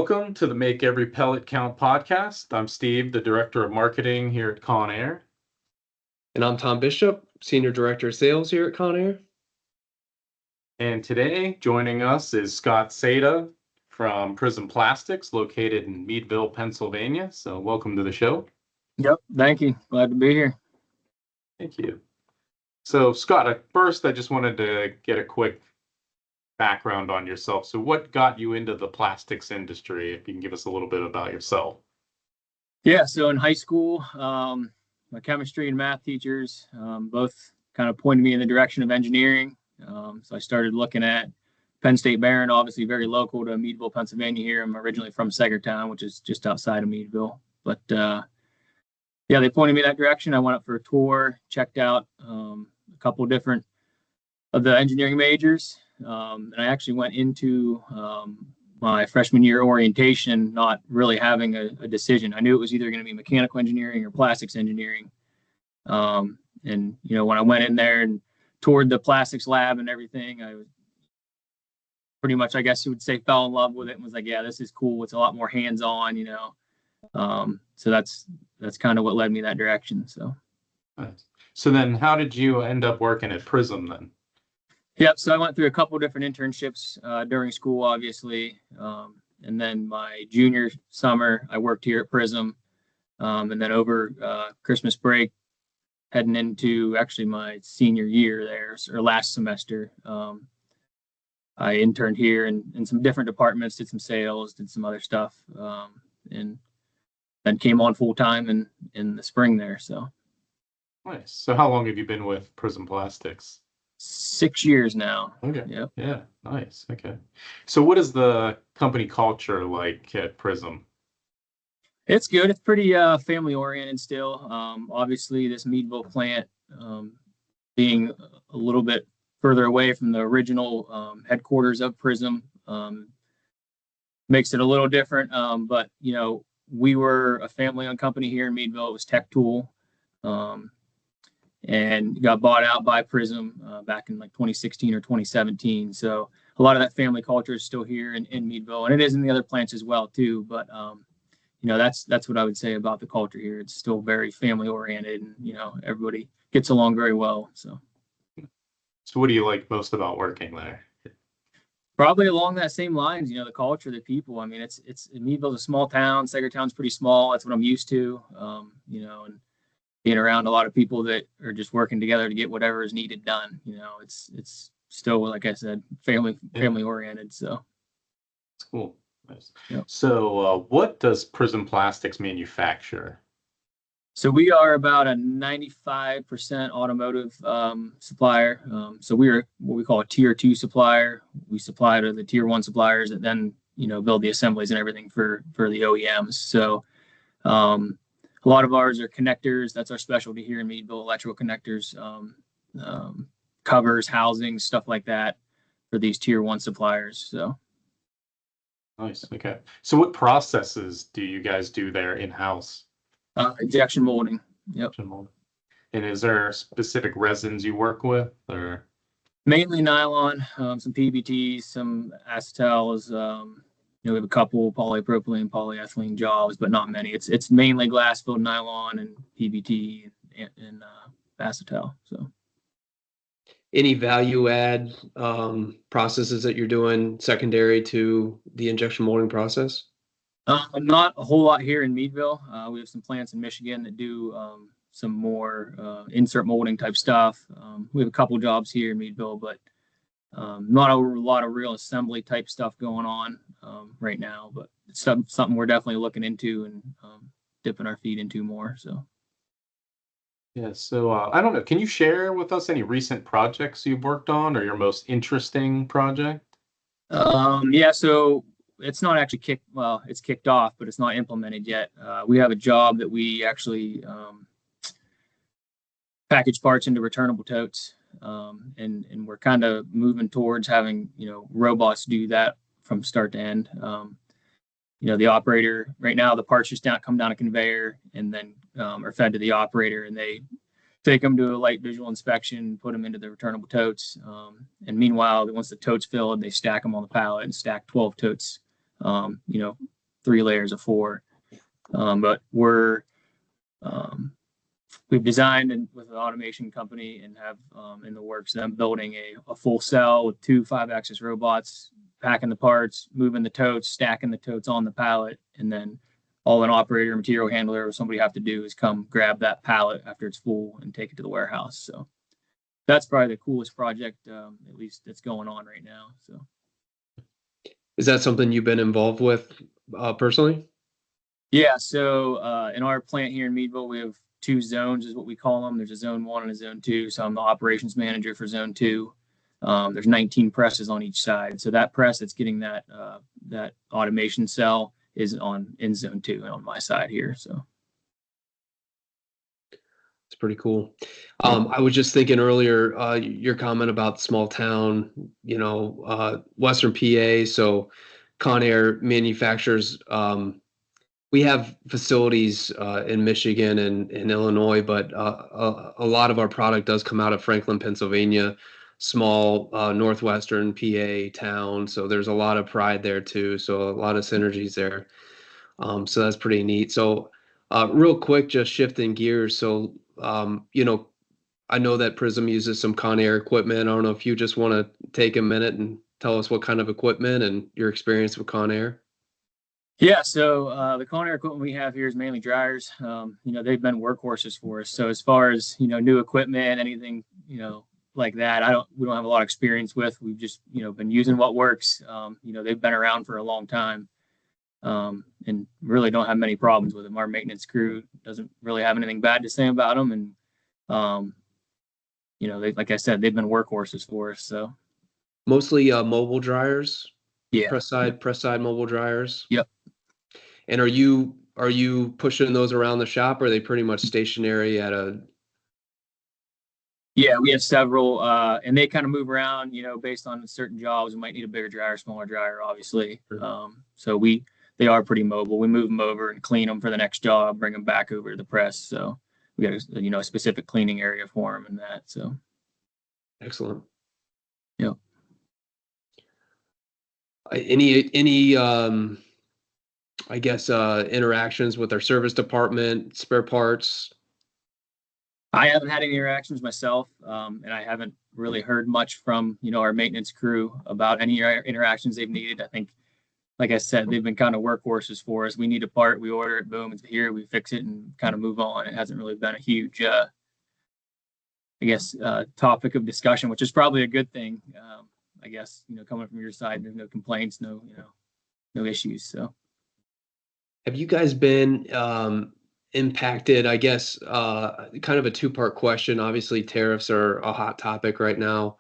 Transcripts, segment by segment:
Welcome to the Make Every Pellet Count podcast. I'm Steve, the Director of Marketing here at Conair. And I'm Tom Bishop, Senior Director of Sales here at Conair. And today, joining us is Scott Sada from Prism Plastics, located in Meadville, Pennsylvania. So welcome to the show. Yep, thank you. Glad to be here. Thank you. So Scott, at first, I just wanted to get a quick background on yourself. So what got you into the plastics industry? If you can give us a little bit about yourself. Yeah, so in high school, my chemistry and math teachers both kind of pointed me in the direction of engineering. So I started looking at Penn State Barron, obviously very local to Meadville, Pennsylvania here. I'm originally from Sagertown, which is just outside of Meadville. But yeah, they pointed me that direction. I went up for a tour, checked out a couple different of the engineering majors. And I actually went into my freshman year orientation not really having a decision. I knew it was either going to be mechanical engineering or plastics engineering. And, you know, when I went in there and toured the plastics lab and everything, I was pretty much, I guess you would say, fell in love with it and was like, yeah, this is cool. It's a lot more hands-on, you know. So that's kind of what led me that direction. So. Nice. So then how did you end up working at Prism then? Yep. So I went through a couple different internships during school, obviously. And then my junior summer, I worked here at Prism. And then over Christmas break, heading into actually my senior year there, or last semester, I interned here in some different departments, did some sales, did some other stuff, and then came on full time in the spring there. So. Nice. So how long have you been with Prism Plastics? 6 years now. Okay. Yep. Yeah. Nice. Okay. So what is the company culture like at Prism? It's good. It's pretty family oriented still. Obviously, this Meadville plant being a little bit further away from the original headquarters of Prism makes it a little different. But you know, we were a family-owned company here in Meadville. It was Tech Tool. And got bought out by Prism back in like 2016 or 2017. So a lot of that family culture is still here in Meadville, and it is in the other plants as well too. But you know, that's what I would say about the culture here. It's still very family oriented, and you know, everybody gets along very well. So what do you like most about working there? Probably along that same lines, you know, the culture, the people. I mean, it's Meadville's a small town. Sagertown's pretty small. That's what I'm used to. You know, and being around a lot of people that are just working together to get whatever is needed done. You know, it's still, like I said, family oriented. So it's cool. Nice. Yep. So what does Prism Plastics manufacture? So we are about a 95% automotive supplier. So we are what we call a tier 2 supplier. We supply to the tier 1 suppliers that then, you know, build the assemblies and everything for the OEMs. So a lot of ours are connectors. That's our specialty here in Meadville, electrical connectors, covers, housings, stuff like that for these tier 1 suppliers. So. Nice. Okay. So what processes do you guys do there in-house? Injection molding. Yep. Injection molding. And is there specific resins you work with, or? Mainly nylon, some PBTs, some acetals, you know, we have a couple polypropylene, polyethylene jobs, but not many. It's mainly glass-filled nylon and PBT and acetal. So, Any value add processes that you're doing secondary to the injection molding process? Not a whole lot here in Meadville. We have some plants in Michigan that do some more insert molding type stuff. We have a couple jobs here in Meadville, but not a lot of real assembly type stuff going on right now, but it's something we're definitely looking into and dipping our feet into more. So. Yeah. So I don't know. Can you share with us any recent projects you've worked on or your most interesting project? Yeah. So it's not actually it's kicked off, but it's not implemented yet. We have a job that we actually package parts into returnable totes. And we're kind of moving towards having, you know, robots do that from start to end. You know, the operator right now, the parts just come down a conveyor and then are fed to the operator, and they take them to a light visual inspection, put them into the returnable totes. And meanwhile, once the totes filled, they stack them on the pallet and stack 12 totes, you know, 3 layers of 4. But we've designed and with an automation company and have in the works them building a full cell with 2 5-axis robots, packing the parts, moving the totes, stacking the totes on the pallet, and then all an operator, material handler, or somebody have to do is come grab that pallet after it's full and take it to the warehouse. So that's probably the coolest project, at least that's going on right now. So Is that something you've been involved with personally? yeah, so in our plant here in Meadville, we have 2 zones, is what we call them. There's a zone 1 and a zone 2. So I'm the operations manager for zone 2. There's 19 presses on each side. So that press that's getting that automation cell is in zone 2 and on my side here. So it's pretty cool. I was just thinking earlier, your comment about small town, Western PA. So Conair manufactures. We have facilities in Michigan and in Illinois, but a lot of our product does come out of Franklin, Pennsylvania, small northwestern PA town. So there's a lot of pride there too. So a lot of synergies there. So that's pretty neat. So real quick, just shifting gears. So, I know that Prism uses some Conair equipment. I don't know if you just want to take a minute and tell us what kind of equipment and your experience with Conair. yeah, so the Conair equipment we have here is mainly dryers. They've been workhorses for us. So as far as new equipment, anything like that, we don't have a lot of experience with. We've just been using what works. They've been around for a long time, and really don't have many problems with them. Our maintenance crew doesn't really have anything bad to say about them, and like I said, they've been workhorses for us. So Mostly mobile dryers. yeah, Press side mobile dryers. Yep. And are you pushing those around the shop, or are they pretty much stationary at a? Yeah, we have several, and they kind of move around, based on certain jobs. We might need a bigger dryer, smaller dryer, obviously. Sure. So they are pretty mobile. We move them over and clean them for the next job, bring them back over to the press. So we got a specific cleaning area for them and that. So Excellent. yeah. Any I guess interactions with our service department, spare parts? I haven't had any interactions myself, and I haven't really heard much from our maintenance crew about any interactions they've needed. I think, like I said, they've been kind of workhorses for us. We need a part, we order it, boom, it's here, we fix it and kind of move on. It hasn't really been a huge, topic of discussion, which is probably a good thing. I guess, coming from your side, there's no complaints, no issues. So Have you guys been impacted? I guess kind of a 2-part question. Obviously, tariffs are a hot topic right now.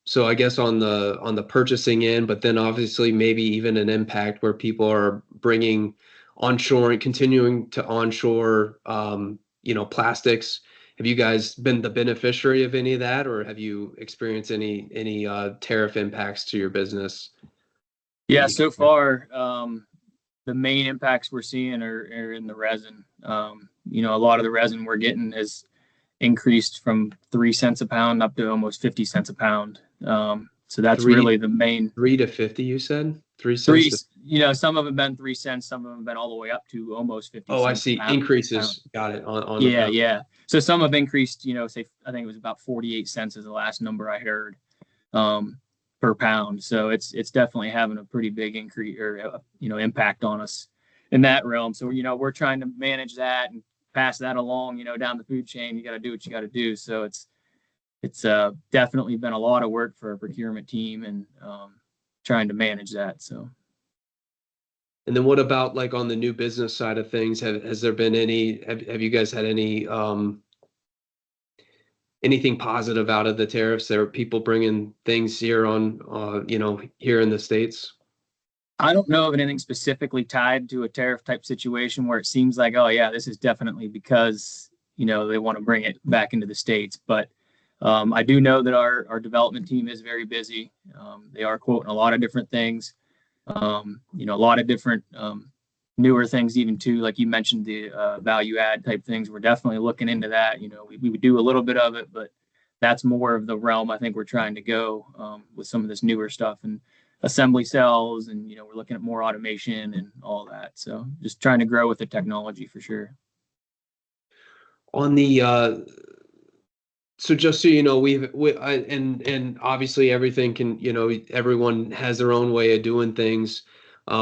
So I guess on the purchasing end, but then obviously maybe even an impact where people are bringing onshoring, continuing to onshore, plastics. Have you guys been the beneficiary of any of that, or have you experienced any tariff impacts to your business? yeah, so far, the main impacts we're seeing are in the resin. A lot of the resin we're getting has increased from 3 cents a pound up to almost 50 cents a pound. So that's really the main. 3 to 50, you said? 3 cents? Some of them been 3 cents, some of them been all the way up to almost 50 cents. Oh, I see. Increases. Got it. On yeah. So some have increased, say, I think it was about 48 cents is the last number I heard, per pound. So it's definitely having a pretty big increase or, impact on us in that realm. So, we're trying to manage that and pass that along, down the food chain. You got to do what you got to do. So it's definitely been a lot of work for a procurement team and trying to manage that. So. And then what about like on the new business side of things? Has there been have you guys had any anything positive out of the tariffs? There are people bringing things here here in the States? I don't know of anything specifically tied to a tariff type situation where it seems like, oh yeah, this is definitely because, they want to bring it back into the States. But I do know that our development team is very busy. They are quoting a lot of different things, a lot of different newer things even too, like you mentioned, the value add type things. We're definitely looking into that. We would do a little bit of it, but that's more of the realm I think we're trying to go with some of this newer stuff. And assembly cells, and we're looking at more automation and all that. So just trying to grow with the technology for sure. On the so just so you know, and obviously everything can, everyone has their own way of doing things.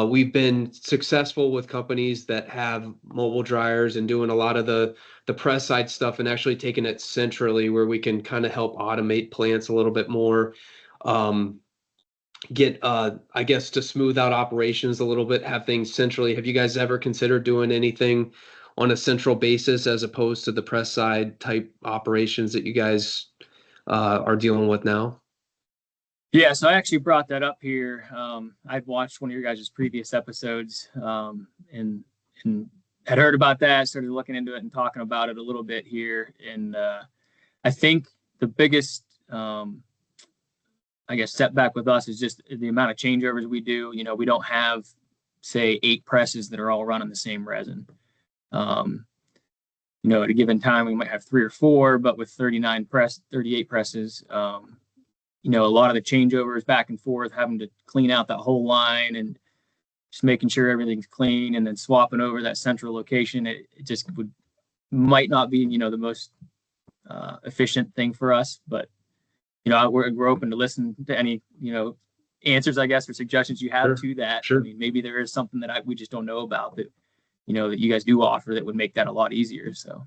We've been successful with companies that have mobile dryers and doing a lot of the press side stuff and actually taking it centrally where we can kind of help automate plants a little bit more. Get I guess to smooth out operations a little bit, have things centrally. Have you guys ever considered doing anything on a central basis as opposed to the press side type operations that you guys are dealing with now? Yeah, so I actually brought that up here. I'd watched one of your guys' previous episodes, and had heard about that, started looking into it and talking about it a little bit here. And I think the biggest, I guess, setback with us is just the amount of changeovers we do. We don't have, say, 8 presses that are all running the same resin. At a given time, we might have 3 or 4, but with 38 presses, a lot of the changeovers back and forth, having to clean out that whole line and just making sure everything's clean and then swapping over that central location. It just might not be, the most efficient thing for us, but we're open to listen to any, answers, I guess, or suggestions you have to that. Sure. I mean, maybe there is something that we just don't know about that, that you guys do offer that would make that a lot easier. So.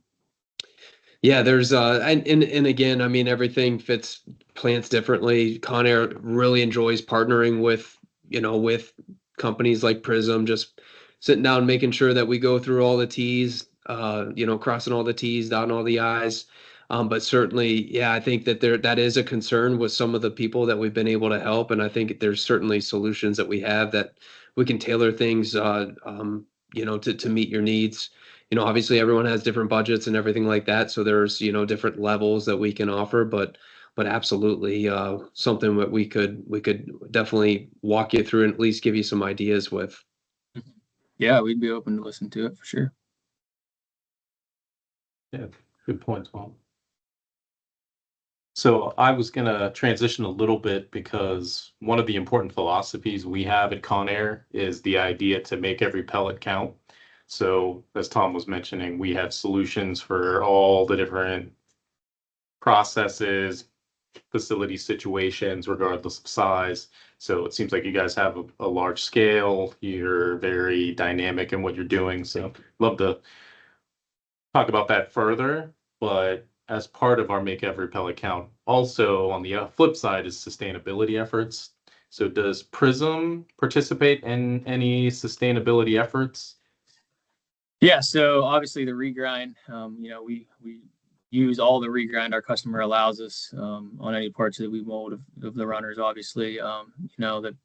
Yeah, there's and again, I mean, everything fits plants differently. Conair really enjoys partnering with, with companies like Prism, just sitting down, making sure that we go through all the T's, crossing all the T's, dotting all the I's. But certainly, yeah, I think that that is a concern with some of the people that we've been able to help. And I think there's certainly solutions that we have that we can tailor things, to meet your needs. Obviously everyone has different budgets and everything like that. So there's, different levels that we can offer, but absolutely something that we could definitely walk you through and at least give you some ideas with. Yeah, we'd be open to listen to it for sure. Yeah, good point, Tom. So I was going to transition a little bit because one of the important philosophies we have at Conair is the idea to make every pellet count. So as Tom was mentioning, we have solutions for all the different processes, facility situations, regardless of size. So it seems like you guys have a large scale. You're very dynamic in what you're doing. So love to talk about that further. But as part of our Make Every Pellet Count, also on the flip side is sustainability efforts. So does Prism participate in any sustainability efforts? Yeah, so obviously the regrind, we use all the regrind our customer allows us on any parts that we mold of the runners. Obviously, that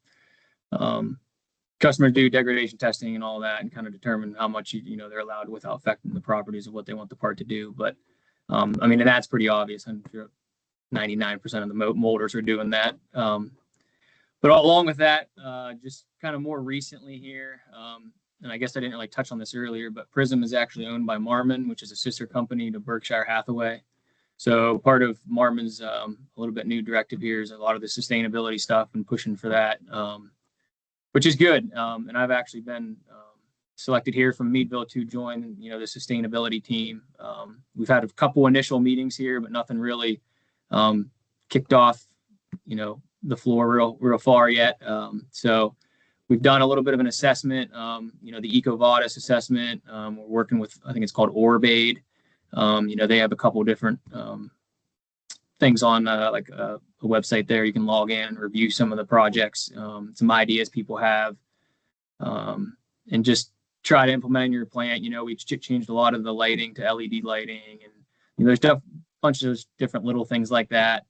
customers do degradation testing and all that, and kind of determine how much they're allowed without affecting the properties of what they want the part to do. But and that's pretty obvious. I'm sure 99% of the molders are doing that. But along with that, just kind of more recently here. And I guess I didn't really touch on this earlier, but Prism is actually owned by Marmon, which is a sister company to Berkshire Hathaway. So part of Marmon's a little bit new directive here is a lot of the sustainability stuff and pushing for that, which is good. And I've actually been selected here from Meadville to join, the sustainability team. We've had a couple initial meetings here, but nothing really kicked off, the floor real far yet. So we've done a little bit of an assessment, the EcoVadis assessment. We're working with, I think it's called Orbaid. They have a couple different things on like a website there. You can log in and review some of the projects, some ideas people have, and just try to implement in your plant. We changed a lot of the lighting to LED lighting, and there's a bunch of those different little things like that.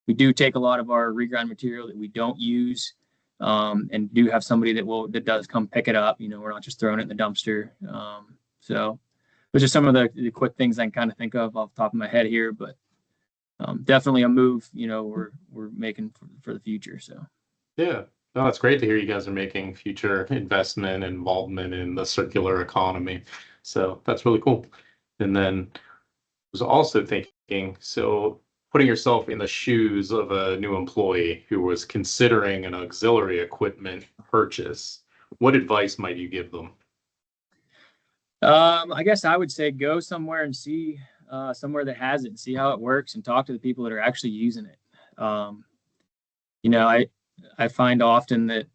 We do take a lot of our regrind material that we don't use, and do have somebody that does come pick it up. We're not just throwing it in the dumpster. So those are some of the quick things I can kind of think of off the top of my head here, but definitely a move, we're making for the future. So yeah, no, it's great to hear you guys are making future investment and involvement in the circular economy. So that's really cool. And then I was also thinking, so putting yourself in the shoes of a new employee who was considering an auxiliary equipment purchase, what advice might you give them? I guess I would say go somewhere and see somewhere that has it and see how it works and talk to the people that are actually using it. You know, I find often that,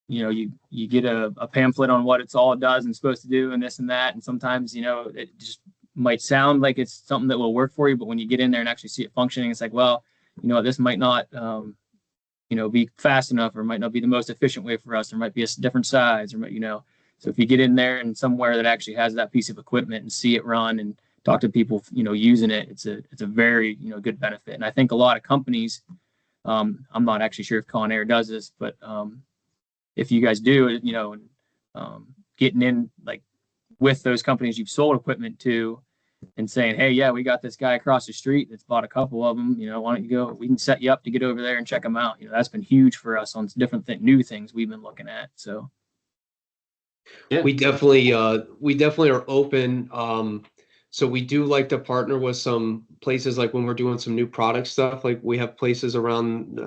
you know, you get a pamphlet on what it's all it does and supposed to do and this and that. And sometimes, you know, it just might sound like it's something that will work for you, but when you get in there and actually see it functioning, it's like, well, you know, this might not, you know, be fast enough, or might not be the most efficient way for us. There might be a different size, or, you know, so if you get in there and somewhere that actually has that piece of equipment and see it run and talk to people, you know, using it, it's a very, you know, good benefit. And I think a lot of companies, I'm not actually sure if Conair does this, but if you guys do, you know, getting in like with those companies you've sold equipment to and saying, hey, yeah, we got this guy across the street that's bought a couple of them. You know, why don't you go? We can set you up to get over there and check them out. You know, that's been huge for us on different new things we've been looking at. So Yeah. We definitely are open. So we do like to partner with some places, like when we're doing some new product stuff, like we have places around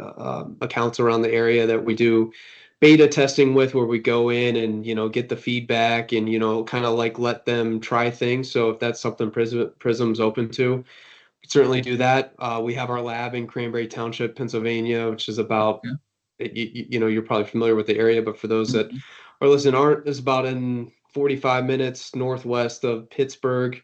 accounts around the area that we do beta testing with, where we go in and, you know, get the feedback and, you know, kind of like let them try things. So if that's something Prism's open to, certainly do that. We have our lab in Cranberry Township, Pennsylvania, which is about, you know, you're probably familiar with the area, but for those that are listening aren't, is about in 45 minutes northwest of Pittsburgh.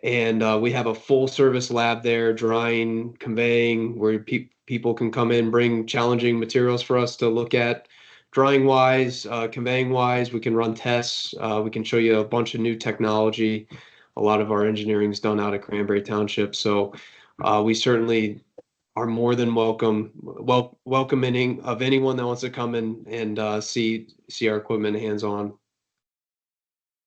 And we have a full service lab there, drying, conveying, where people can come in, bring challenging materials for us to look at, drying wise, conveying wise. We can run tests. We can show you a bunch of new technology. A lot of our engineering is done out of Cranberry Township. So we certainly are more than welcoming of anyone that wants to come in and see our equipment hands on.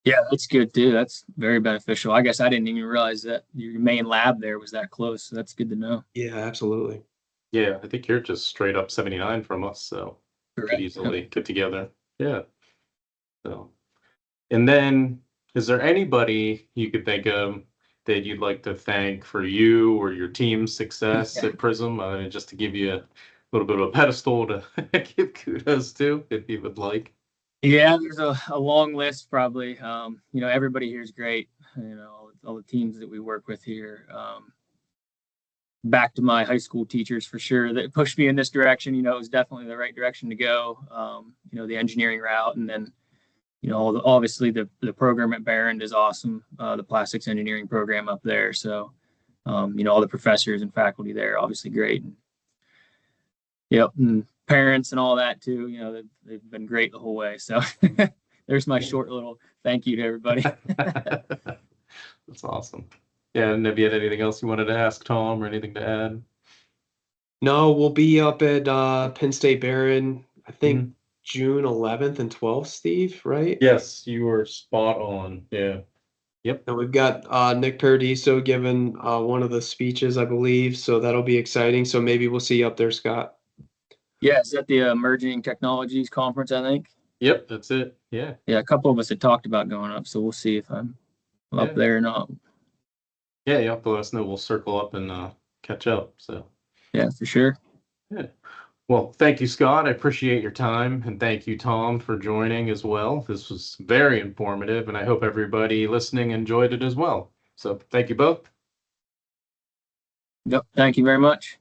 yeah, that's good too. That's very beneficial. I guess I didn't even realize that your main lab there was that close. So that's good to know. Yeah, absolutely. Yeah, I think you're just straight up 79 from us, so could Correct. easily get together. Yeah. So, and then is there anybody you could think of that you'd like to thank for you or your team's success at Prism? Just to give you a little bit of a pedestal to give kudos to, if you would like. Yeah, there's a long list probably. You know, everybody here is great. You know, all the teams that we work with here. Back to my high school teachers for sure that pushed me in this direction. You know, it was definitely the right direction to go. You know, the engineering route, and then, you know, obviously the program at Barron is awesome. The plastics engineering program up there. So, you know, all the professors and faculty there, obviously great. Yep, and parents and all that too. You know, they've been great the whole way. So there's my short little thank you to everybody. That's awesome. Yeah, and have you had anything else you wanted to ask Tom, or anything to add? No, we'll be up at Penn State Barron, I think June 11th and 12th, Steve, right? Yes, you were spot on. Yeah. Yep. And we've got Nick Paradiso giving one of the speeches, I believe. So that'll be exciting. So maybe we'll see you up there, Scott. Yeah, it's at the Emerging Technologies Conference, I think. Yep, that's it. Yeah. Yeah, a couple of us had talked about going up, so we'll see if I'm up there or not. Yeah, you have to let us know. We'll circle up and catch up. So yeah, for sure. Yeah. Well, thank you, Scott. I appreciate your time, and thank you, Tom, for joining as well. This was very informative, and I hope everybody listening enjoyed it as well. So thank you both. Yep. Thank you very much.